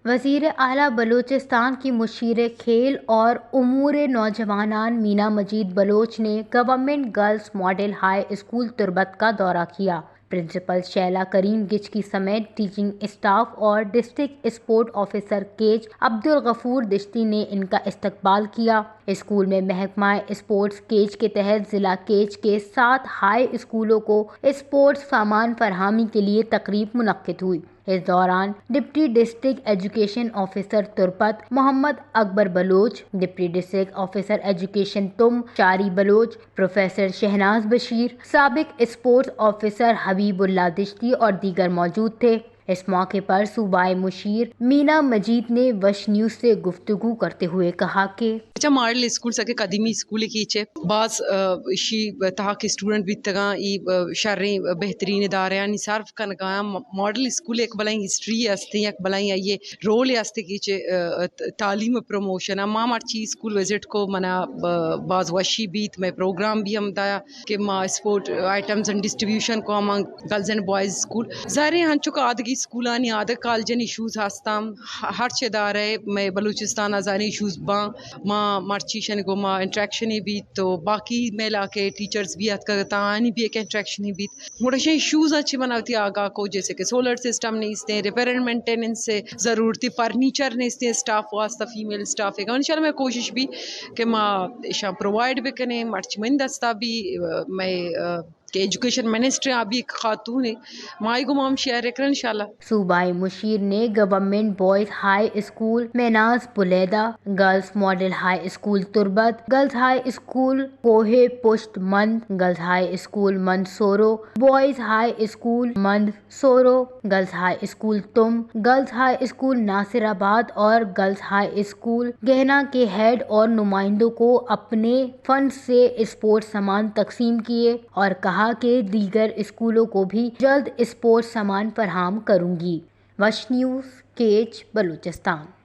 وزیر اعلیٰ بلوچستان کی مشیر کھیل اور امور نوجوانان مینا مجید بلوچ نے government girls model high school Turbat کا دورہ کیا۔ پرنسپل شیلا کریم گچکی سمیت ٹیچنگ اسٹاف اور district sport officer Kech Abdul Ghafoor Dashti نے ان کا استقبال کیا۔ اسکول میں محکمہ اسپورٹس کیچ کے تحت ضلع کیچ کے 7 ہائی اسکولوں کو اسپورٹس سامان فراہمی کے لیے تقریب منعقد ہوئی۔ اس دوران deputy district education officer Turbat Muhammad Akbar Baloch, deputy district officer education Tam Shari Baloch, professor Shahnaz Bashir, سابق اسپورٹس آفیسر حبیب اللہ دشتی اور دیگر موجود تھے۔ اس موقع پر صوبائی مشیر مینا مجید نے وش نیوز سے گفتگو کرتے ہوئے کہا کہ ماڈل اسکول سکے قدیمی اسکول کیچے بعض شی تہا کے اسٹوڈنٹ بھی تگا ای شریں بہترین ادارے یعنی صرف کنگا ماڈل اسکول ایک بلائی ہسٹری ہستے ایک بلائی یہ رول ہستے کیچے تعلیم پروموشن ماں مرچی اسکول وزٹ کو منا بعض وشی بیت میں پروگرام بھی ہم دایا کہ ماں اسپورٹ آئٹمز اینڈ ڈسٹریبیوشن کو ہم گرلز اینڈ بوائز اسکول ظاہر ہن چکا آدگی اسکولانی آدھے کالجن ایشوز ہستام ہر چدار ہے میں بلوچستان آزانی ایشوز ماں مرچیشن کو ماں انٹریکشن بھی تو باقی میلا کے ٹیچرز بھی ہت کرتا آنی بھی ایک انٹریکشن بھی موڑشیں ایشوز اچھی بناتی آگاہ کو جیسے کہ سولر سسٹم نہیں استے ریپیئر اینڈ مینٹیننس سے ضرورتی فرنیچر نہیں استے اسٹاف واسطہ فیمیل اسٹاف ہے انشاءاللہ میں کوشش بھی کہ ماں ایشا پرووائڈ بھی کریں مرچ من دستا بھی میں کہ ایجوکیشن منسٹر ابھی ایک خاتون ہے مائی گمام شیئر کریں انشاءاللہ۔ صوبائی مشیر نے government boys high school Minaz Buleda, girls model high school Turbat, girls high school Koh Pusht مند، گرلز ہائی اسکول مند سورو، بوائز ہائی اسکول مند سورو، گرلز ہائی اسکول تم، گرلز ہائی اسکول ناصر آباد اور گرلز ہائی اسکول گہنا کے ہیڈ اور نمائندوں کو اپنے فنڈ سے اسپورٹ سامان تقسیم کیے اور کہا کہ دیگر اسکولوں کو بھی جلد اسپورٹ سامان فراہم کروں گی۔ وش نیوز کیچ بلوچستان۔